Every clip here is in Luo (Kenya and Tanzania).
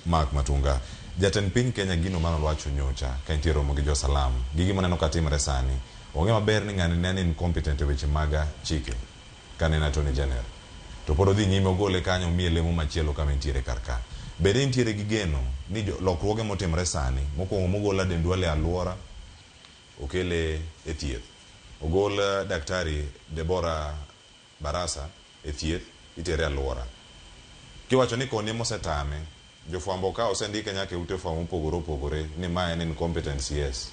Mark Matunga. Jatend piny Kenya gino mano lwacho nyocha ka intiere romo gi jo salam. Gigi maneno ka timre sani. Onge maber ni ng'ani ne incompetent e weche mag chike ka ne Attorney General. To pod odhi nyime ogole kanyo miye lemo machielo kama intiere karka. Bende intiere gi geno ni lokruoge motimre sani, mokwongo mogola dendwale alwora okele e thieth. Ogol daktari Deborah Barasa e thieth itere alwora. Kiwacho ni koni mosetame, jofwambo ka osendike nyaka ute fwambo opogore ni ma en incompetent CS.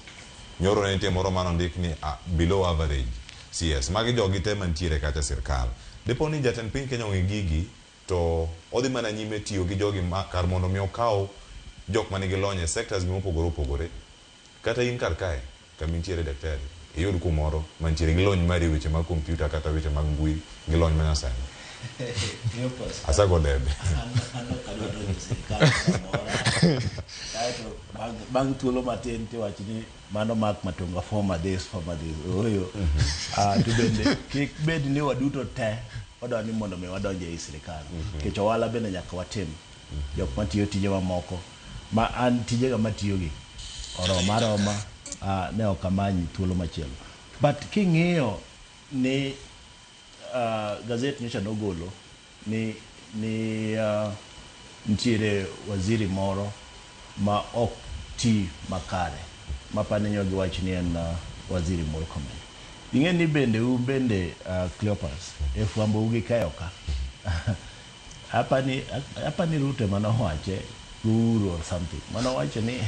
Nyoro ne nitie moro mano ndik ni below average CS. Magi jogi te mantiere kacha sirkal. Dipo ni jatend piny Kenya ong'e gigi, to odhi mana nyime tiyo gi jogi kar mondo mi okaw jok manigi lony e sectors opogore. Kata in kar kae, kama intiere daktari, iyud kumoro mantiere gi lony mari weche mag kompyuta kata weche mag mbui gi lony manyasani. Asago debe. Bang thuolo matin tiwacho ni mano Mark Matunga former days. Oyo. To bende kik bed ni waduto te wadwa ni mondo mi wadonje e sirikal. Kech owala bende nyaka watim. Jok matiyo tije mamoko. Ma an tijega matiyo gi maroma ne ok amanyi thuolo machielo. But king'iyo ni gazet nyocha nogolo ni ntiere waziri moro ma ok ti makare, ma panenyo giwach ni en waziri moro kamano. Ing'e ni bende Cleopas e fwambo ugi kayo ka. Hapa ni Rute manowache guru or something. Manowache ni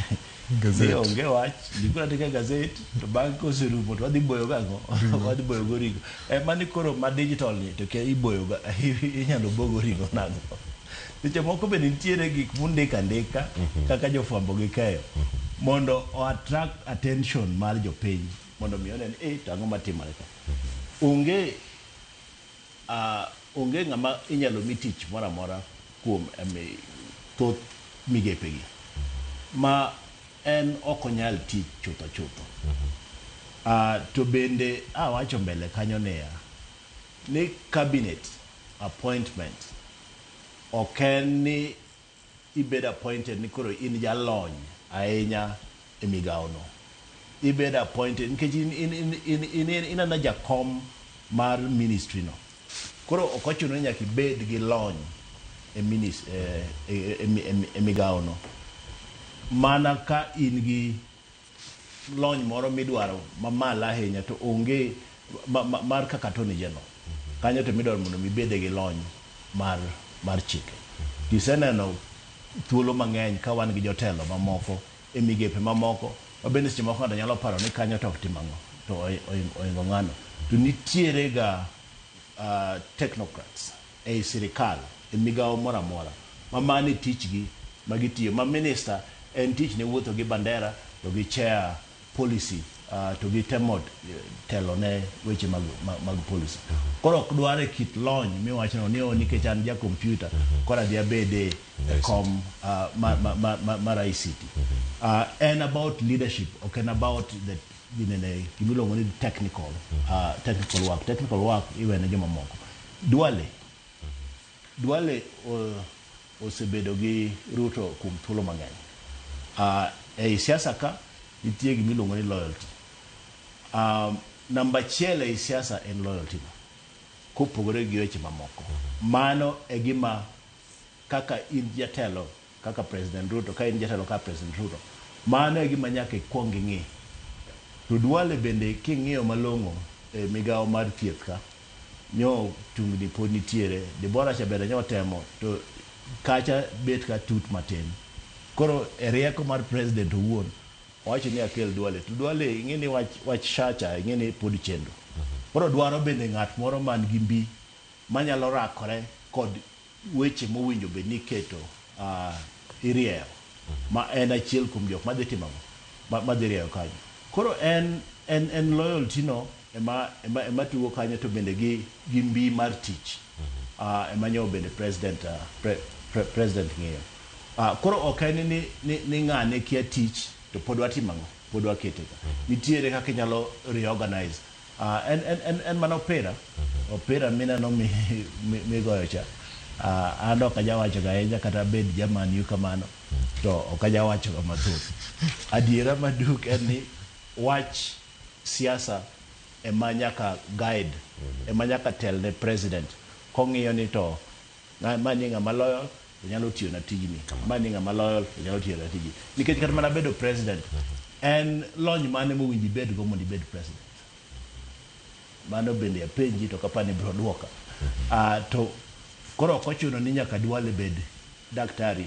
gazet onge wach likuna tika gazet to bang koserumo to wadhi boyo gago wadhi boyo gorigo mani koro ma digital ni to ke iboyo ga inyalo bogo rigo nago. Seche moko be nitiere gik mundika kaka jofwambo gi keyo mondo o attract attention mar jopiny mondo mi onen tang'o matimore ka. Onge ng'ama inyalo mi tich moro amora kuom thoth migepe gi ma en okonyal tich chutho. To bende wacho mbele kanyo ni cabinet appointment oken ni ibed appointed ni koro in jalony ahinya e migawo no. Ibed appointed nikech in ana jakom mar ministry no. Koro okochuno nyaka ibed gi lony e migawo no. Mana ka in gi lony moro midwaro mamalo ahinya to onge mar kaka Attorney General. Kanyo to midwaro mondo mibede gi lony mar chike. Tiseneno thuolo mang'eny ka wan gi jotelo mamoko e migepe mamoko mabende seche moko ng'ato nyalo paro ni kanyo to timo ang'o to oingo ng'ano. To nitiere ga technocrats e sirikal e migawo moro amora mamane tichgi magitiyo. Ma minister en tich ne wuotho gi bandera to gi chair policy to gi temo telo ne weche mag policy. Koro ok dware kit lony miwacho ni nikech an ja computer kora dia bede kom mar ICT. And about leadership, okay, and about the gimilongo ni technical work. Technical work iwe ne joma moko. Dwale osebedo gi Ruto kuom thuolo mang'eny. E siasa ka nitie gimilongo ni loyalty. Namba achiel e siasa en loyalty no. Kopogore gi weche mamoko. Mano e gima kaka in jatelo kaka President Ruto, ka in jatelo kaka President Ruto, mano e gima nyaka ikwong ing'e. To Duale bende king'iyo malong'o e migawo mar thieth ka nyo tungni pod nitiere. Deborah cha bende nyo temo to kacha bet ka tut matin. Koro e rieko mar President owuon wacho ni akel Duale. To Duale ing'e ni wach shacha ing'e ni pod chendo. Koro dwaro bende ng'at moro man gi mbi manyalo rakore kod weche mowinjo bed ni keto irieyo ma en achiel kuom jok madhi timo madhi rieyo kanyo. Koro en loyalty no ema tugo kanyo to bende gi mbi mar tich ema nyo bende president ng'iyo. Koro ok en ni ng'ane kia tich to pod watimo ang'o, pod wakete ka. Nitiere kaka inyalo reorganize. En mana opera mineno migoyo cha. an ok ajawacho ga ahinya kata bed jamani yu kamano to ok ajawacho ga mathoth. Adiera maduk en ni wach siasa ema nyaka guide, ema nyaka tel ne president kong'iyo ni to mani ng'ama loyal nyalo tiyo na tijni, mani ng'ama loyal nyalo tiyo na tijni, nikech kata mana bedo president en lony mane mowinji bed go mondo ibed president. Mano bende apenji to kapani biro duoka. To koro ok ochuno ni nyaka dwale bed daktari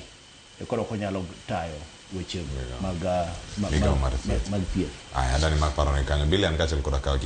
e koro konyalo tayo weche mag thieth. Adani mak paro ne kanyo bilian kachel koda